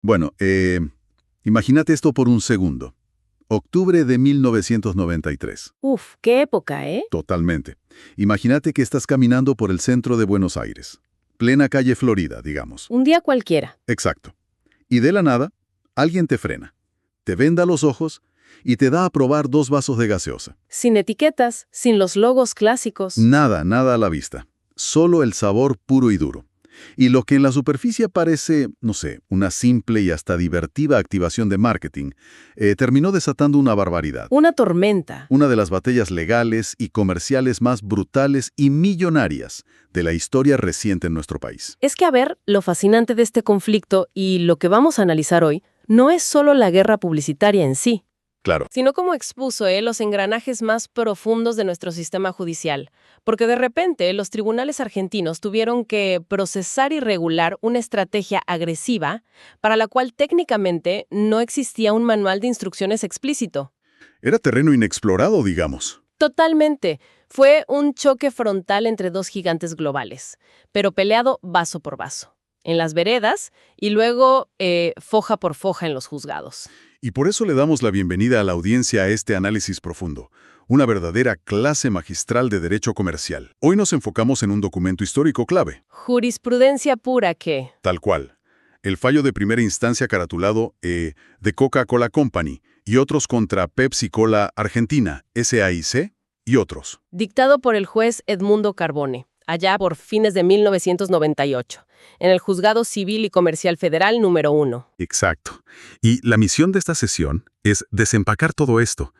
Bueno, imagínate esto por un segundo. Octubre de 1993. Uf, qué época, ¿eh? Totalmente. Imagínate que estás caminando por el centro de Buenos Aires. Plena calle Florida, digamos. Un día cualquiera. Exacto. Y de la nada, alguien te frena, te venda los ojos y te da a probar 2 vasos de gaseosa. Sin etiquetas, sin los logos clásicos. Nada, nada a la vista. Solo el sabor puro y duro. Y lo que en la superficie parece, no sé, una simple y hasta divertida activación de marketing, terminó desatando una barbaridad. Una tormenta. Una de las batallas legales y comerciales más brutales y millonarias de la historia reciente en nuestro país. Es que, a ver, lo fascinante de este conflicto y lo que vamos a analizar hoy no es solo la guerra publicitaria en sí, Claro. sino cómo expuso los engranajes más profundos de nuestro sistema judicial. Porque de repente los tribunales argentinos tuvieron que procesar y regular una estrategia agresiva para la cual técnicamente no existía un manual de instrucciones explícito. Era terreno inexplorado, digamos. Totalmente. Fue un choque frontal entre dos gigantes globales, pero peleado vaso por vaso, en las veredas y luego foja por foja en los juzgados. Y por eso le damos la bienvenida a la audiencia a este análisis profundo, una verdadera clase magistral de derecho comercial. Hoy nos enfocamos en un documento histórico clave, Jurisprudencia pura que... tal cual. El fallo de primera instancia caratulado de Coca-Cola Company y otros contra Pepsi Cola Argentina, SAIC y otros. Dictado por el juez Edmundo Carbone, allá por fines de 1998, en el Juzgado Civil y Comercial Federal número 1. Exacto. Y la misión de esta sesión es desempacar todo esto.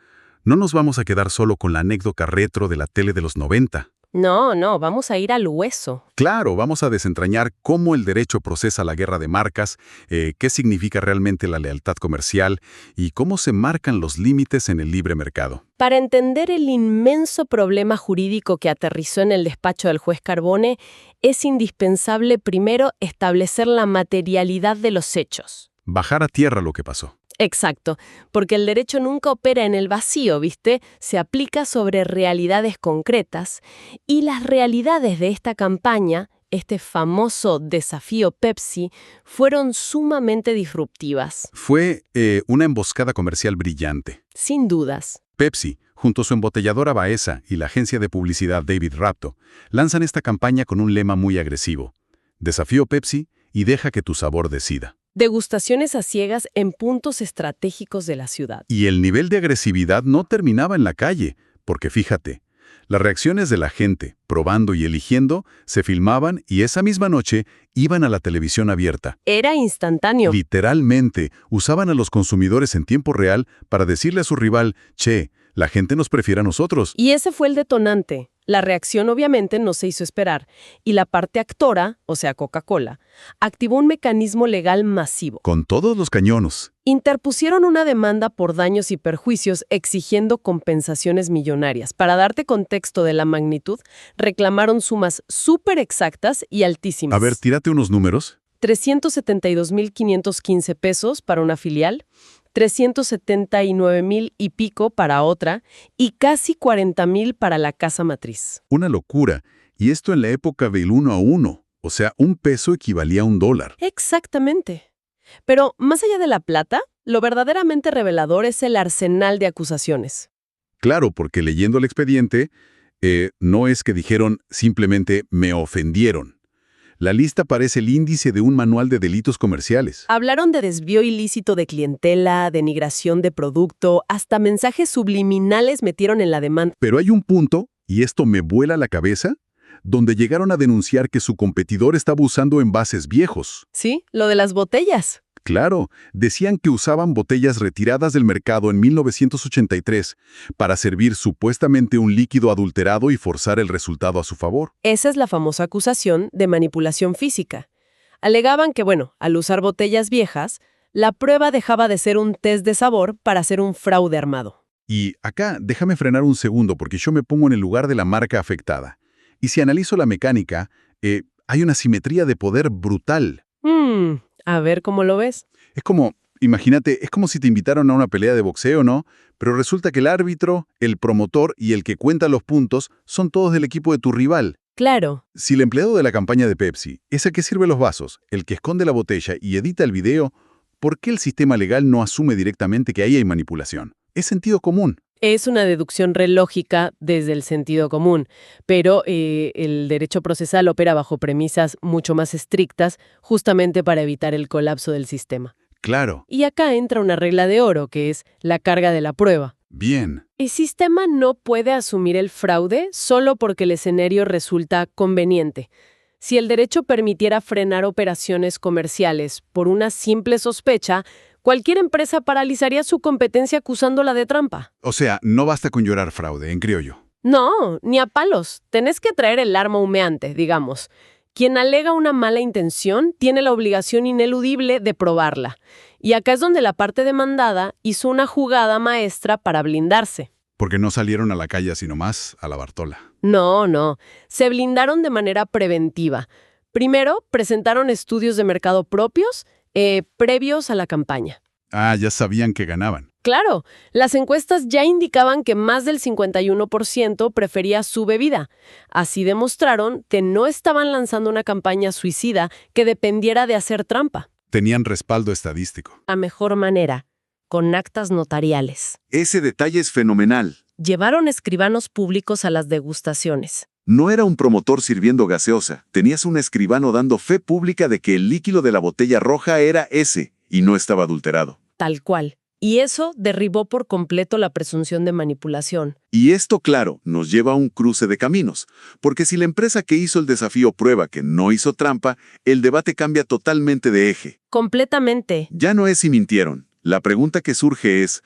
No nos vamos a quedar solo con la anécdota retro de la tele de los 90. No, vamos a ir al hueso. Claro, vamos a desentrañar cómo el derecho procesa la guerra de marcas, qué significa realmente la lealtad comercial y cómo se marcan los límites en el libre mercado. Para entender el inmenso problema jurídico que aterrizó en el despacho del juez Carbone, es indispensable primero establecer la materialidad de los hechos. Bajar a tierra lo que pasó. Exacto, porque el derecho nunca opera en el vacío, ¿viste? Se aplica sobre realidades concretas y las realidades de esta campaña, este famoso desafío Pepsi, fueron sumamente disruptivas. Fue una emboscada comercial brillante. Sin dudas. Pepsi, junto a su embotelladora Baeza y la agencia de publicidad David Rapto, lanzan esta campaña con un lema muy agresivo. Desafío Pepsi y deja que tu sabor decida. Degustaciones a ciegas en puntos estratégicos de la ciudad. Y el nivel de agresividad no terminaba en la calle, porque fíjate, las reacciones de la gente, probando y eligiendo, se filmaban y esa misma noche iban a la televisión abierta. Era instantáneo. Literalmente, usaban a los consumidores en tiempo real para decirle a su rival, che, la gente nos prefiere a nosotros. Y ese fue el detonante. La reacción obviamente no se hizo esperar, y la parte actora, o sea Coca-Cola, activó un mecanismo legal masivo. Con todos los cañones. Interpusieron una demanda por daños y perjuicios exigiendo compensaciones millonarias. Para darte contexto de la magnitud, reclamaron sumas súper exactas y altísimas. A ver, tírate unos números. 372.515 pesos para una filial, 379,000 y pico para otra y casi 40,000 para la casa matriz. Una locura. Y esto en la época del 1 a 1. O sea, un peso equivalía a $1. Exactamente. Pero más allá de la plata, lo verdaderamente revelador es el arsenal de acusaciones. Claro, porque leyendo el expediente, no es que dijeron simplemente me ofendieron. La lista parece el índice de un manual de delitos comerciales. Hablaron de desvío ilícito de clientela, denigración de producto, hasta mensajes subliminales metieron en la demanda. Pero hay un punto, y esto me vuela la cabeza, donde llegaron a denunciar que su competidor estaba usando envases viejos. ¿Sí? Lo de las botellas. Claro, decían que usaban botellas retiradas del mercado en 1983 para servir supuestamente un líquido adulterado y forzar el resultado a su favor. Esa es la famosa acusación de manipulación física. Alegaban que, al usar botellas viejas, la prueba dejaba de ser un test de sabor para ser un fraude armado. Y acá, déjame frenar un segundo porque yo me pongo en el lugar de la marca afectada. Y si analizo la mecánica, hay una simetría de poder brutal. A ver cómo lo ves. Es como, imagínate, es como si te invitaron a una pelea de boxeo, ¿no? Pero resulta que el árbitro, el promotor y el que cuenta los puntos son todos del equipo de tu rival. Claro. Si el empleado de la campaña de Pepsi es el que sirve los vasos, el que esconde la botella y edita el video, ¿por qué el sistema legal no asume directamente que ahí hay manipulación? Es sentido común. Es una deducción re lógica desde el sentido común, pero el derecho procesal opera bajo premisas mucho más estrictas justamente para evitar el colapso del sistema. Claro. Y acá entra una regla de oro, que es la carga de la prueba. Bien. El sistema no puede asumir el fraude solo porque el escenario resulta conveniente. Si el derecho permitiera frenar operaciones comerciales por una simple sospecha, cualquier empresa paralizaría su competencia acusándola de trampa. O sea, no basta con llorar fraude, en criollo. No, ni a palos. Tenés que traer el arma humeante, digamos. Quien alega una mala intención tiene la obligación ineludible de probarla. Y acá es donde la parte demandada hizo una jugada maestra para blindarse. Porque no salieron a la calle sino más a la Bartola. No. Se blindaron de manera preventiva. Primero, presentaron estudios de mercado propios, previos a la campaña. Ah, ya sabían que ganaban. Claro, las encuestas ya indicaban que más del 51% prefería su bebida. Así demostraron que no estaban lanzando una campaña suicida que dependiera de hacer trampa. Tenían respaldo estadístico. A mejor manera, con actas notariales. Ese detalle es fenomenal. Llevaron escribanos públicos a las degustaciones. No era un promotor sirviendo gaseosa. Tenías un escribano dando fe pública de que el líquido de la botella roja era ese y no estaba adulterado. Tal cual. Y eso derribó por completo la presunción de manipulación. Y esto, claro, nos lleva a un cruce de caminos, porque si la empresa que hizo el desafío prueba que no hizo trampa, el debate cambia totalmente de eje. Completamente. Ya no es si mintieron. La pregunta que surge es,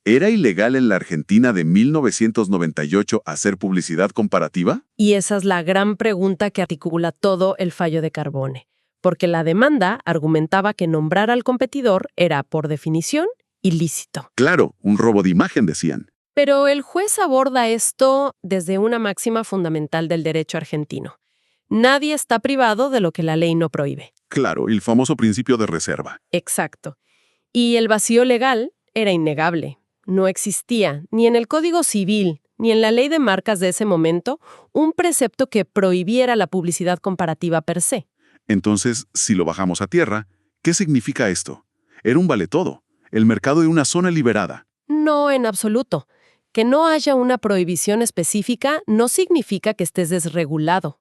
¿era ilegal en la Argentina de 1998 hacer publicidad comparativa? Y esa es la gran pregunta que articula todo el fallo de Carbone. Porque la demanda argumentaba que nombrar al competidor era, por definición, ilícito. Claro, un robo de imagen, decían. Pero el juez aborda esto desde una máxima fundamental del derecho argentino. Nadie está privado de lo que la ley no prohíbe. Claro, el famoso principio de reserva. Exacto. Y el vacío legal era innegable. No existía, ni en el Código Civil, ni en la ley de marcas de ese momento, un precepto que prohibiera la publicidad comparativa per se. Entonces, si lo bajamos a tierra, ¿qué significa esto? Era un vale todo, el mercado de una zona liberada. No en absoluto. Que no haya una prohibición específica no significa que estés desregulado.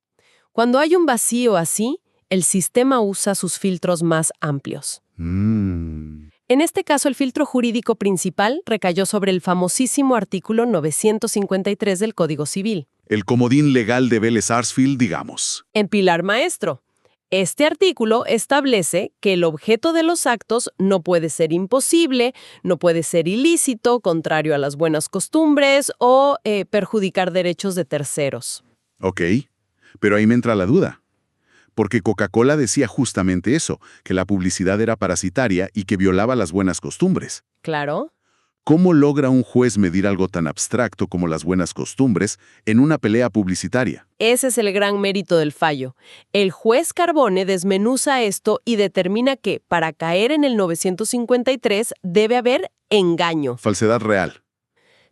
Cuando hay un vacío así, el sistema usa sus filtros más amplios. En este caso, el filtro jurídico principal recayó sobre el famosísimo artículo 953 del Código Civil. El comodín legal de Vélez Sarsfield, digamos. En pilar maestro. Este artículo establece que el objeto de los actos no puede ser imposible, no puede ser ilícito, contrario a las buenas costumbres o perjudicar derechos de terceros. Ok, pero ahí me entra la duda. Porque Coca-Cola decía justamente eso, que la publicidad era parasitaria y que violaba las buenas costumbres. Claro. ¿Cómo logra un juez medir algo tan abstracto como las buenas costumbres en una pelea publicitaria? Ese es el gran mérito del fallo. El juez Carbone desmenuza esto y determina que, para caer en el 953, debe haber engaño. Falsedad real.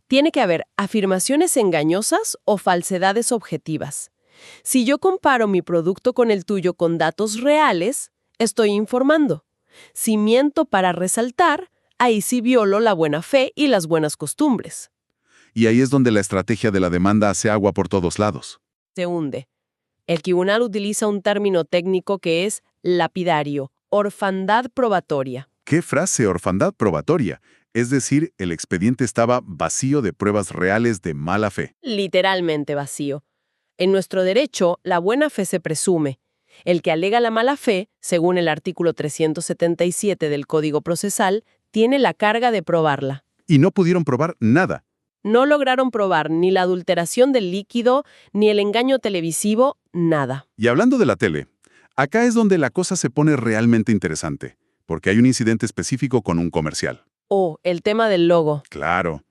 Tiene que haber afirmaciones engañosas o falsedades objetivas. Si yo comparo mi producto con el tuyo con datos reales, estoy informando. Si miento para resaltar, ahí sí violo la buena fe y las buenas costumbres. Y ahí es donde la estrategia de la demanda hace agua por todos lados. Se hunde. El tribunal utiliza un término técnico que es lapidario, orfandad probatoria. ¿Qué frase orfandad probatoria? Es decir, el expediente estaba vacío de pruebas reales de mala fe. Literalmente vacío. En nuestro derecho, la buena fe se presume. El que alega la mala fe, según el artículo 377 del Código Procesal, tiene la carga de probarla. Y no pudieron probar nada. No lograron probar ni la adulteración del líquido, ni el engaño televisivo, nada. Y hablando de la tele, acá es donde la cosa se pone realmente interesante, porque hay un incidente específico con un comercial. Oh, el tema del logo. Claro.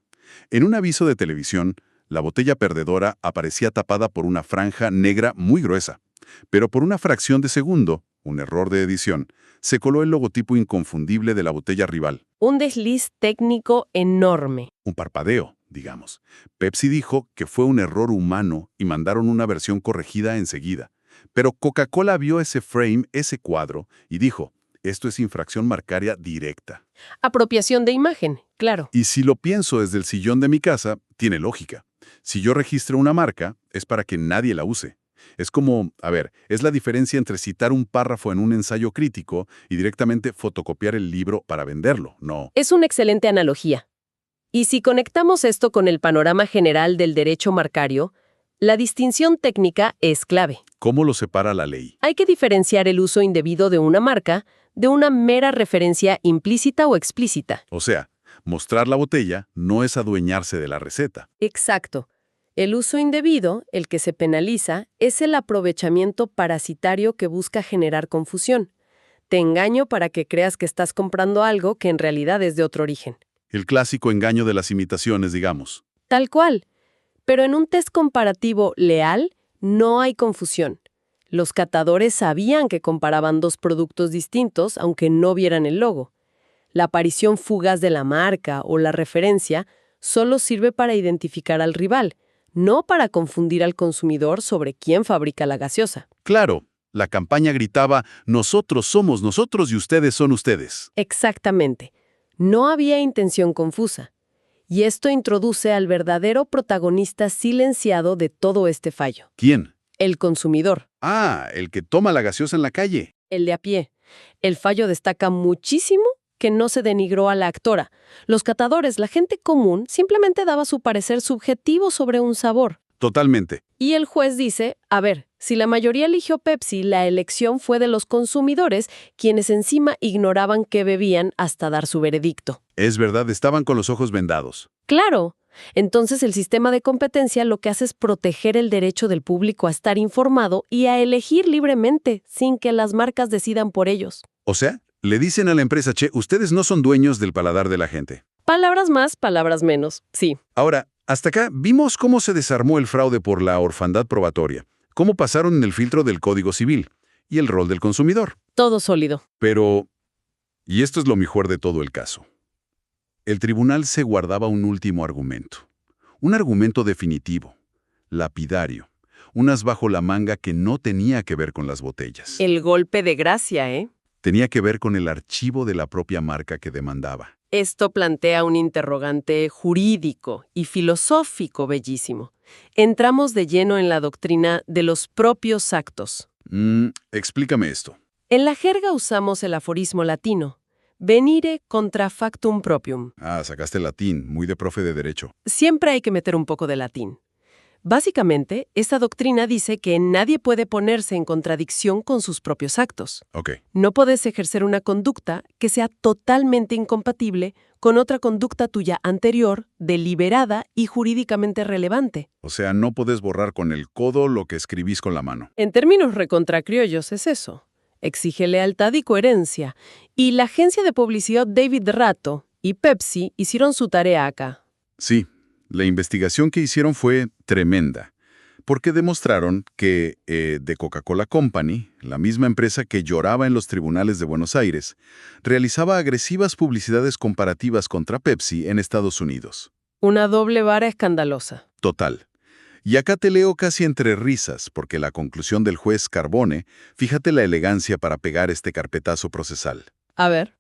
En un aviso de televisión, la botella perdedora aparecía tapada por una franja negra muy gruesa, pero por una fracción de segundo, un error de edición, se coló el logotipo inconfundible de la botella rival. Un desliz técnico enorme. Un parpadeo, digamos. Pepsi dijo que fue un error humano y mandaron una versión corregida enseguida. Pero Coca-Cola vio ese frame, ese cuadro, y dijo, esto es infracción marcaria directa. Apropiación de imagen, claro. Y si lo pienso desde el sillón de mi casa, tiene lógica. Si yo registro una marca, es para que nadie la use. Es como, es la diferencia entre citar un párrafo en un ensayo crítico y directamente fotocopiar el libro para venderlo, ¿no? Es una excelente analogía. Y si conectamos esto con el panorama general del derecho marcario, la distinción técnica es clave. ¿Cómo lo separa la ley? Hay que diferenciar el uso indebido de una marca de una mera referencia implícita o explícita. O sea, mostrar la botella no es adueñarse de la receta. Exacto. El uso indebido, el que se penaliza, es el aprovechamiento parasitario que busca generar confusión. Te engaño para que creas que estás comprando algo que en realidad es de otro origen. El clásico engaño de las imitaciones, digamos. Tal cual. Pero en un test comparativo leal, no hay confusión. Los catadores sabían que comparaban dos productos distintos, aunque no vieran el logo. La aparición fugaz de la marca o la referencia solo sirve para identificar al rival, no para confundir al consumidor sobre quién fabrica la gaseosa. Claro, la campaña gritaba, nosotros somos nosotros y ustedes son ustedes. Exactamente. No había intención confusa. Y esto introduce al verdadero protagonista silenciado de todo este fallo. ¿Quién? El consumidor. Ah, el que toma la gaseosa en la calle. El de a pie. El fallo destaca muchísimo que no se denigró a la actora. Los catadores, la gente común, simplemente daba su parecer subjetivo sobre un sabor. Totalmente. Y el juez dice, si la mayoría eligió Pepsi, la elección fue de los consumidores, quienes encima ignoraban qué bebían hasta dar su veredicto. Es verdad, estaban con los ojos vendados. ¡Claro! Entonces el sistema de competencia lo que hace es proteger el derecho del público a estar informado y a elegir libremente, sin que las marcas decidan por ellos. O sea, le dicen a la empresa, ustedes no son dueños del paladar de la gente. Palabras más, palabras menos, sí. Ahora, hasta acá vimos cómo se desarmó el fraude por la orfandad probatoria, cómo pasaron en el filtro del Código Civil y el rol del consumidor. Todo sólido. Pero, y esto es lo mejor de todo el caso, el tribunal se guardaba un último argumento, un argumento definitivo, lapidario, un as bajo la manga que no tenía que ver con las botellas. El golpe de gracia, ¿eh? Tenía que ver con el archivo de la propia marca que demandaba. Esto plantea un interrogante jurídico y filosófico bellísimo. Entramos de lleno en la doctrina de los propios actos. Explícame esto. En la jerga usamos el aforismo latino, venire contra factum propium. Ah, sacaste latín, muy de profe de derecho. Siempre hay que meter un poco de latín. Básicamente, esta doctrina dice que nadie puede ponerse en contradicción con sus propios actos. Ok. No puedes ejercer una conducta que sea totalmente incompatible con otra conducta tuya anterior, deliberada y jurídicamente relevante. O sea, no puedes borrar con el codo lo que escribís con la mano. En términos recontracriollos es eso. Exige lealtad y coherencia. Y la agencia de publicidad David Ratto y Pepsi hicieron su tarea acá. Sí. La investigación que hicieron fue tremenda, porque demostraron que The Coca-Cola Company, la misma empresa que lloraba en los tribunales de Buenos Aires, realizaba agresivas publicidades comparativas contra Pepsi en Estados Unidos. Una doble vara escandalosa. Total. Y acá te leo casi entre risas, porque la conclusión del juez Carbone, fíjate la elegancia para pegar este carpetazo procesal. A ver.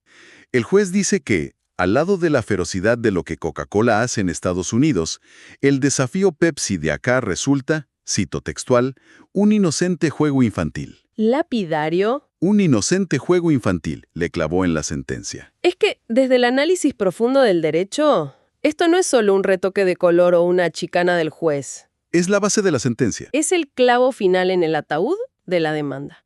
El juez dice que, al lado de la ferocidad de lo que Coca-Cola hace en Estados Unidos, el desafío Pepsi de acá resulta, cito textual, un inocente juego infantil. Lapidario. Un inocente juego infantil, le clavó en la sentencia. Es que, desde el análisis profundo del derecho, esto no es solo un retoque de color o una chicana del juez. Es la base de la sentencia. Es el clavo final en el ataúd de la demanda.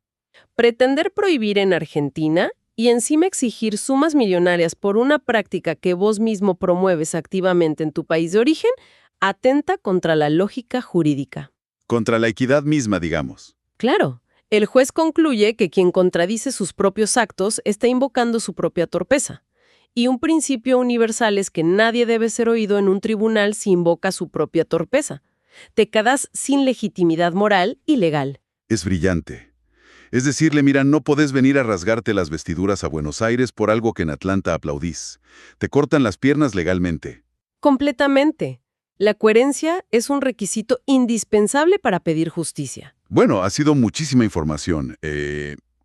Pretender prohibir en Argentina y encima exigir sumas millonarias por una práctica que vos mismo promueves activamente en tu país de origen, atenta contra la lógica jurídica. Contra la equidad misma, digamos. Claro, el juez concluye que quien contradice sus propios actos está invocando su propia torpeza. Y un principio universal es que nadie debe ser oído en un tribunal si invoca su propia torpeza. Te quedas sin legitimidad moral y legal. Es brillante. Es decirle, mira, no podés venir a rasgarte las vestiduras a Buenos Aires por algo que en Atlanta aplaudís. Te cortan las piernas legalmente. Completamente. La coherencia es un requisito indispensable para pedir justicia. Bueno, ha sido muchísima información.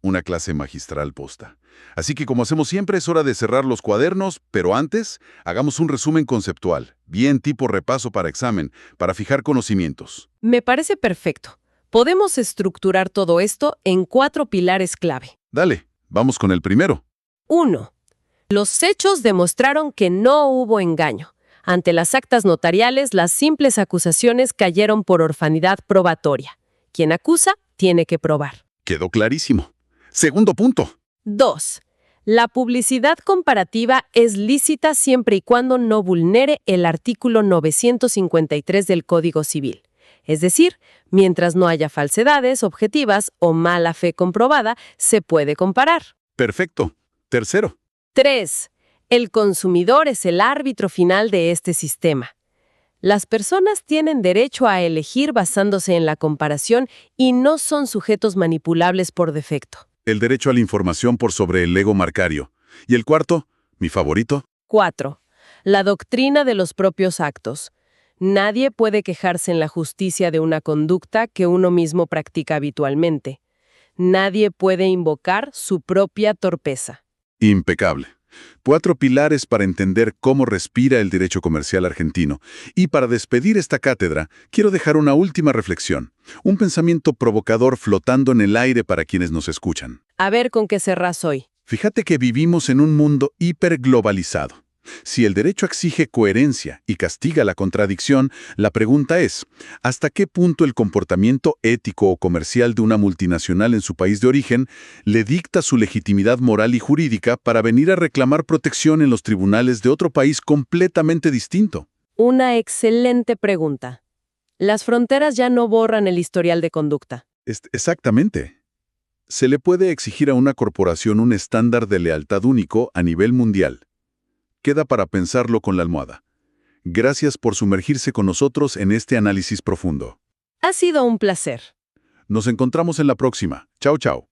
Una clase magistral posta. Así que como hacemos siempre, es hora de cerrar los cuadernos, pero antes, hagamos un resumen conceptual, bien tipo repaso para examen, para fijar conocimientos. Me parece perfecto. Podemos estructurar todo esto en 4 pilares clave. Dale, vamos con el primero. 1. Los hechos demostraron que no hubo engaño. Ante las actas notariales, las simples acusaciones cayeron por orfandad probatoria. Quien acusa, tiene que probar. Quedó clarísimo. Segundo punto. 2. La publicidad comparativa es lícita siempre y cuando no vulnere el artículo 953 del Código Civil. Es decir, mientras no haya falsedades objetivas o mala fe comprobada, se puede comparar. Perfecto. Tercero. 3. El consumidor es el árbitro final de este sistema. Las personas tienen derecho a elegir basándose en la comparación y no son sujetos manipulables por defecto. El derecho a la información por sobre el ego marcario. Y el cuarto, mi favorito. 4. La doctrina de los propios actos. Nadie puede quejarse en la justicia de una conducta que uno mismo practica habitualmente. Nadie puede invocar su propia torpeza. Impecable. 4 pilares para entender cómo respira el derecho comercial argentino. Y para despedir esta cátedra, quiero dejar una última reflexión. Un pensamiento provocador flotando en el aire para quienes nos escuchan. A ver con qué cerrás hoy. Fíjate que vivimos en un mundo hiperglobalizado. Si el derecho exige coherencia y castiga la contradicción, la pregunta es, ¿hasta qué punto el comportamiento ético o comercial de una multinacional en su país de origen le dicta su legitimidad moral y jurídica para venir a reclamar protección en los tribunales de otro país completamente distinto? Una excelente pregunta. Las fronteras ya no borran el historial de conducta. Exactamente. Se le puede exigir a una corporación un estándar de lealtad único a nivel mundial. Queda para pensarlo con la almohada. Gracias por sumergirse con nosotros en este análisis profundo. Ha sido un placer. Nos encontramos en la próxima. Chao, chao.